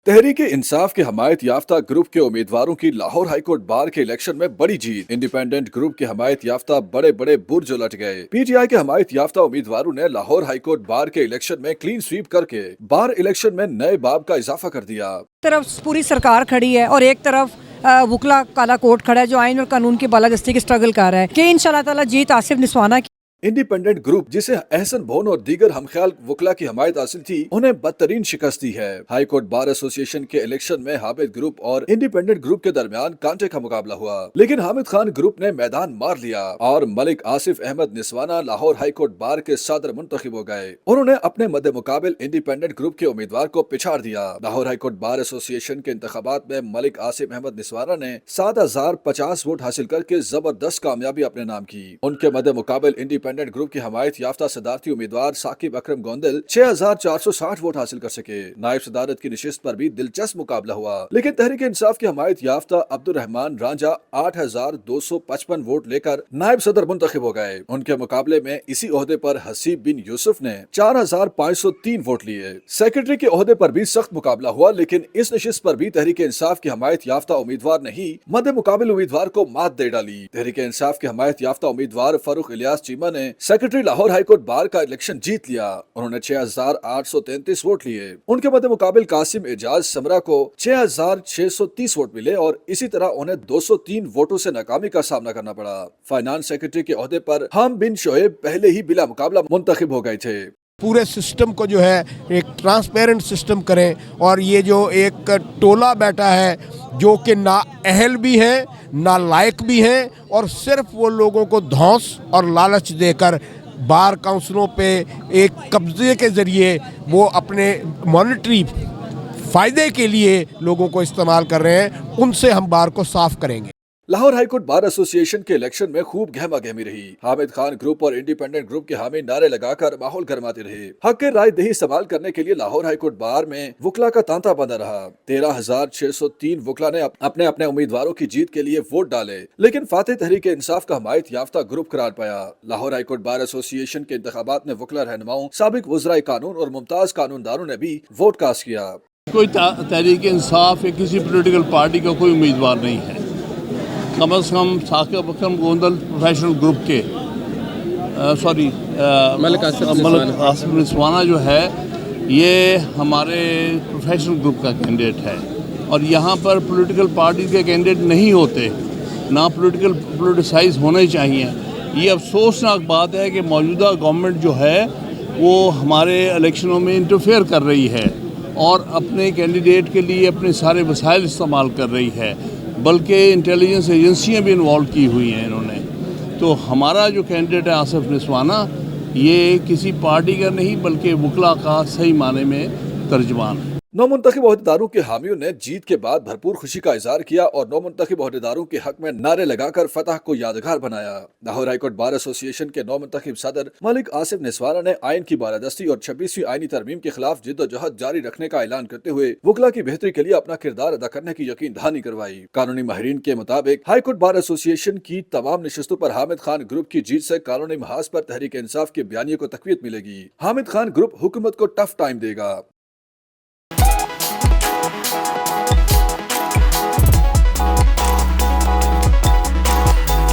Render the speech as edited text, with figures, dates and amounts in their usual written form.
तहरीक इंसाफ के हमायत याफ्ता ग्रुप के उम्मीदवारों की लाहौर हाईकोर्ट बार के इलेक्शन में बड़ी जीत। इंडिपेंडेंट ग्रुप के हमायत याफ्ता बड़े बड़े बुर्ज उलट गए। पीटीआई के हमायत याफ्ता उम्मीदवारों ने लाहौर हाईकोर्ट बार के इलेक्शन में क्लीन स्वीप करके बार इलेक्शन में नए बाब का इजाफा कर दिया। तरफ पूरी सरकार खड़ी है और एक तरफ वकला काला कोर्ट खड़ा है जो आइन और कानून की बालादस्ती की स्ट्रगल कर रहा है कि इंशाल्लाह ताला जीत आसिफ निस्वाना की। इंडिपेंडेंट ग्रुप जिसे एहसन बोन और दीगर हमख्याल वकला की हमायत हासिल थी, उन्हें बदतरीन शिकस्त दी है। हाई कोर्ट बार एसोसिएशन के इलेक्शन में हामिद ग्रुप और इंडिपेंडेंट ग्रुप के दरमियान कांटे का मुकाबला हुआ, लेकिन हामिद खान ग्रुप ने मैदान मार लिया और Malik Asif Ahmad निस्वाना Lahore high court bar के सदर मुंतखब हो गए। उन्होंने अपने मद्दे मुकाबिल इंडिपेंडेंट ग्रुप के उम्मीदवार को पिछाड़ दिया। Lahore high court bar association के इंतखाबात में मलिक आसिफ अहमद निस्वाना ने 7050 वोट हासिल करके जबरदस्त कामयाबी अपने नाम की। उनके मद्दे मुकाबिल इंडिपेंडेंट ग्रुप की हमायत याफ्ता सदारती उम्मीदवार साकिब अकरम गोंदल 6460 वोट हासिल कर सके। नायब सदारत की निशिस्त पर भी दिलचस्प मुकाबला हुआ, लेकिन तहरीक इंसाफ की हमायत याफ्ता अब्दुल रहमान रांझा 8255 वोट लेकर नायब सदर मुंतखब हो गए। उनके मुकाबले में इसी ओहदे पर हसीब बिन यूसुफ ने 4503 वोट लिए। सेक्रेटरी के ओहदे पर भी सख्त मुकाबला हुआ, लेकिन इस नशिस्त पर भी तहरीक इंसाफ की हमायत याफ्ता उम्मीदवार ने ही मद्दे मुकाबिल उम्मीदवार को मात दे डाली। तहरीक इंसाफ के हमायत याफ्ता उम्मीदवार फारूक इलियास चीमा ने सेक्रेटरी लाहौर हाईकोर्ट बार का इलेक्शन जीत लिया। उन्होंने 6833 वोट लिए। उनके मध्य मुकाबिल कासिम एजाज समरा को 6630 वोट मिले और इसी तरह उन्हें 203 वोटों से नाकामी का सामना करना पड़ा। फाइनेंस सेक्रेटरी के ओहदे पर हम बिन शोएब पहले ही बिला मुकाबला मुंतखब हो गए थे। पूरे सिस्टम को जो है एक ट्रांसपेरेंट सिस्टम करें और ये जो एक टोला बैठा है जो कि ना अहल भी है ना लायक भी है और सिर्फ वो लोगों को धौंस और लालच देकर बार काउंसिलों पे एक कब्जे के ज़रिए वो अपने मॉनेटरी फ़ायदे के लिए लोगों को इस्तेमाल कर रहे हैं, उनसे हम बार को साफ़ करेंगे। लाहौर हाईकोर्ट बार एसोसिएशन के इलेक्शन में खूब गहमा गहमी रही। हामिद खान ग्रुप और इंडिपेंडेंट ग्रुप के हामी नारे लगाकर माहौल गरमाते रहे। हक के राय दही संभाल करने के लिए लाहौर हाईकोर्ट बार में वकला का तांता बंधा रहा। 13603 वकला ने अपने अपने उम्मीदवारों की जीत के लिए वोट डाले, लेकिन फातेह तहरीक इंसाफ का हमायत याफ्ता ग्रुप करार पाया। लाहौर हाईकोर्ट बार एसोसिएशन के इंतखाबात में वकला रहनुमाओं, साबिक वज़राए कानून और मुमताज कानूनदारों ने भी वोट कास्ट किया। कोई तहरीक इंसाफ या किसी पोलिटिकल पार्टी का कोई उम्मीदवार नहीं है। कम अज़ कम साकिब अकरम गोंदल प्रोफेशनल ग्रुप के मलिक आसिफ निस्वाना जो है ये हमारे प्रोफेशनल ग्रुप का कैंडिडेट है और यहाँ पर पॉलिटिकल पार्टी के कैंडिडेट नहीं होते, ना पोलिटिसाइज होने चाहिए। ये अफसोसनाक बात है कि मौजूदा गवर्नमेंट जो है वो हमारे इलेक्शनों में इंटरफेयर कर रही है और अपने कैंडिडेट के लिए अपने सारे वसाइल इस्तेमाल कर रही है, बल्कि इंटेलिजेंस एजेंसियां भी इन्वॉल्व की हुई हैं इन्होंने। तो हमारा जो कैंडिडेट है आसिफ निस्वाना, ये किसी पार्टी का नहीं बल्कि वकला का सही माने में तर्जमान है। नौमुंतखब अहदेदारों के हामियों ने जीत के बाद भरपूर खुशी का इजहार किया और नौमुंतखब अहदेदारों के हक में नारे लगाकर फतह को यादगार बनाया। लाहौर हाईकोर्ट बार एसोसिएशन के नौमुंतखब सदर मलिक आसिफ निस्वाना ने आइन की बालादस्ती और 26वीं आइनी तरमीम के खिलाफ जिद्दोजहद जारी रखने का ऐलान करते हुए वकला की बेहतरी के लिए अपना किरदार अदा करने की यकीन दहानी करवाई। कानूनी माहिरीन के मुताबिक हाईकोर्ट बार एसोसिएशन की तमाम नशिस्तों पर हामिद खान ग्रुप की जीत से कानूनी महाज पर तहरीक इंसाफ के बयानिए को तकवीत मिलेगी। हामिद खान ग्रुप हुकूमत को टफ टाइम देगा।